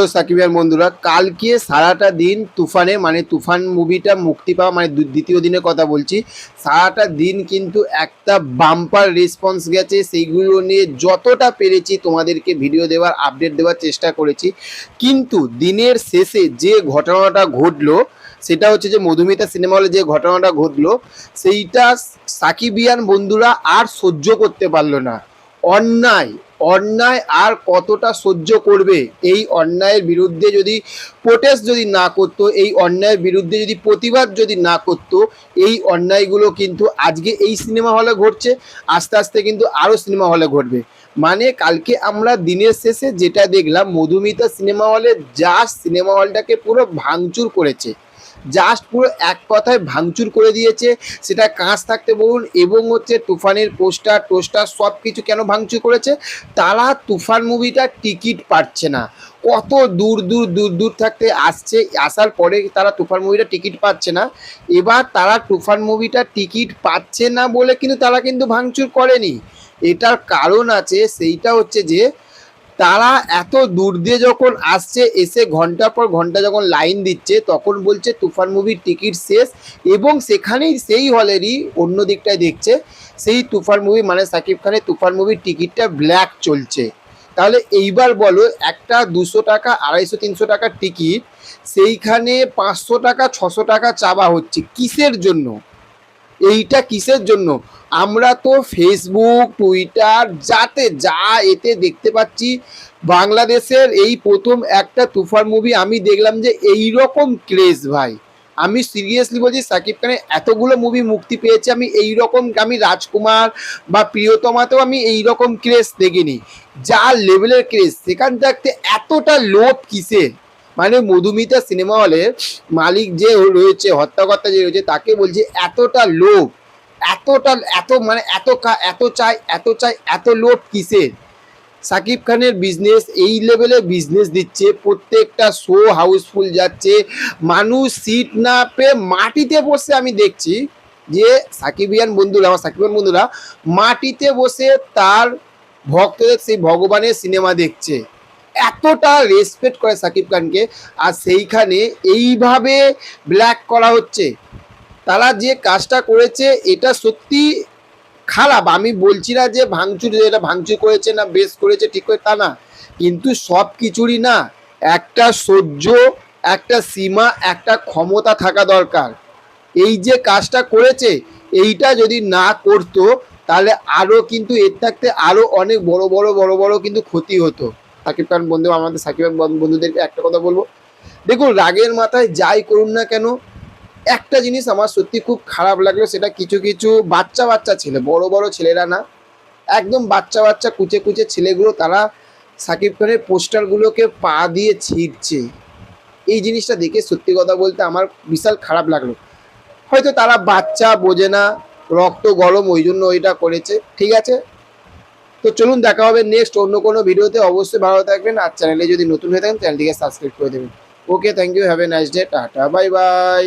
Hello সাকিবের বন্ধুরা, কালকে সারাটা দিন তুফানে মানে তুফান মুভিটা মুক্তি পাওয়া মানে দ্বিতীয় দিনের কথা বলছি। সারাটা দিন কিন্তু একটা বাম্পার রেসপন্স গেছে। সেইগুলো নিয়ে যতটা পেরেছি তোমাদেরকে ভিডিও দেওয়ার আপডেট দেওয়ার চেষ্টা করেছি, কিন্তু দিনের শেষে যে ঘটনাটা ঘটলো সেটা হচ্ছে যে মধুমিতা সিনেমা হলে যে ঘটনাটা ঘটলো সেইটা সাকিবিয়ান বন্ধুরা আর সহ্য করতে পারলো না। অন্যায় অন্যায় আর কতটা সহ্য করবে? এই অন্যায়ের বিরুদ্ধে যদি প্রোটেস্ট যদি না করতো, এই অন্যায়ের বিরুদ্ধে যদি প্রতিবাদ যদি না করতো, এই অন্যায়গুলো কিন্তু আজকে এই সিনেমা হলে ঘটছে, আস্তে আস্তে কিন্তু আরও সিনেমা হলে ঘটবে। মানে কালকে আমরা দিনের শেষে যেটা দেখলাম, মধুমিতা সিনেমা হলে জাস্ট সিনেমা হলটাকে পুরো ভাঙচুর করেছে, জাস্ট পুরো এক কথায় ভাঙচুর করে দিয়েছে। সেটা কাঁচ থাকতে বলুন এবং হচ্ছে তুফানের পোস্টার টোস্টার সব কিছু কেন ভাঙচুর করেছে? তারা তুফান মুভিটা টিকিট পাচ্ছে না। কত দূর দূর দূর দূর থাকতে আসছে, আসার পরে তারা তুফান মুভিটা টিকিট পাচ্ছে না। এবার তারা তুফান মুভিটা টিকিট পাচ্ছে না বলে কিন্তু তারা কিন্তু ভাঙচুর করেনি। এটার কারণ আছে, সেইটা হচ্ছে যে তারা এত দূর দিয়ে যখন আসছে, এসে ঘন্টার পর ঘন্টা যখন লাইন দিচ্ছে, তখন বলছে তুফান মুভির টিকিট শেষ, এবং সেখানেই সেই হলেরই অন্য দিকটায় দেখছে সেই তুফান মুভি মানে সাকিব খানের তুফান মুভির টিকিটটা ব্ল্যাক চলছে। তাহলে এইবার বলো, একটা 200 টাকা 250 300 টাকার টিকিট, সেইখানে 500 টাকা 600 টাকা চাওয়া হচ্ছে কিসের জন্য? এইটা কিসের জন্য? আমরা তো ফেসবুক টুইটার যাতে যা এতে দেখতে পাচ্ছি, বাংলাদেশের এই প্রথম একটা তুফান মুভি আমি দেখলাম যে এই রকম ক্রেজ। ভাই আমি সিরিয়াসলি বলছি, সাকিব খানের এতগুলো মুভি মুক্তি পেয়েছে, আমি এই রকম আমি রাজকুমার বা প্রিয়তমাতেও আমি এই রকম ক্রেজ দেখিনি। যা লেভেলের ক্রেজ, সেখান থাকতে এতটা লোভ কিসের? মানে মধুমিতা সিনেমা হলের মালিক যে রয়েছে, হত্যাকর্তা যে রয়েছে, তাকে বলছে এতটা লোভ, এতটা এত মানে এত চাই এত চাই, এত লোভ কিসের? সাকিব খানের বিজনেস এই লেভেলে বিজনেস দিচ্ছে, প্রত্যেকটা শো হাউসফুল যাচ্ছে, মানুষ সিট না পেয়ে মাটিতে বসে আমি দেখছি যে সাকিবিয়ান বন্ধুরা, আমার সাকিবিয়ান বন্ধুরা মাটিতে বসে তার ভক্তদের সেই ভগবানের সিনেমা দেখছে। এতটা রেসপেক্ট করে সাকিব খানকে, আর সেইখানে এইভাবে ব্ল্যাক করা হচ্ছে। তারা যে কাজটা করেছে এটা সত্যি খারাপ। আমি বলছি না যে ভাঙচুর, এটা ভাঙচুর করেছে না বেশ করেছে ঠিক করে, তা না, কিন্তু সব কিছুরই না একটা সহ্য, একটা সীমা, একটা ক্ষমতা থাকা দরকার। এই যে কাজটা করেছে, এইটা যদি না করতো তাহলে আরও কিন্তু এর থাকতে আরও অনেক বড় বড় বড় বড় কিন্তু ক্ষতি হতো। সাকিব খান বন্ধু, আমাদের সাকিব খান বন্ধুদেরকে একটা কথা বলবো, দেখুন রাগের মাথায় যাই করুন না কেন, একটা জিনিস আমার সত্যি খুব খারাপ লাগলো, সেটা কিছু কিছু বাচ্চা বাচ্চা ছেলে, বড় বড় ছেলেরা না, একদম বাচ্চা বাচ্চা কুচে কুচে ছেলেগুলো, তারা সাকিব খানের পোস্টারগুলোকে পা দিয়ে ছিঁড়ছে। এই জিনিসটা দেখে সত্যি কথা বলতে আমার বিশাল খারাপ লাগলো। হয়তো তারা বাচ্চা, বোঝে না, রক্ত গরম, ওই জন্য ওইটা করেছে, ঠিক আছে। তো চলুন দেখা হবে নেক্সট অন্য কোনো ভিডিওতে। অবশ্যই ভালো থাকবেন, আর চ্যানেলে যদি নতুন হয়ে থাকেন চ্যানেলটিকে সাবস্ক্রাইব করে দেবেন। Okay, thank you, have a nice day, tata, bye by.